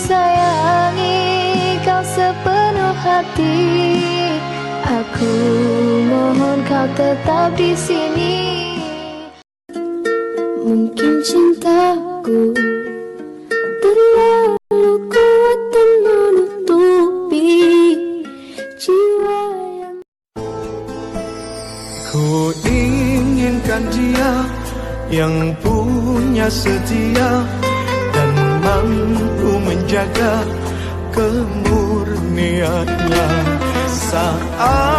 sayangi kau sepenuh hati. Aku mohon kau tetap di sini. Mungkin cintaku terlalu kuat dan menutupi jiwa yang... Ku inginkan dia yang punya setia dan mampu menjaga kemurniannya saat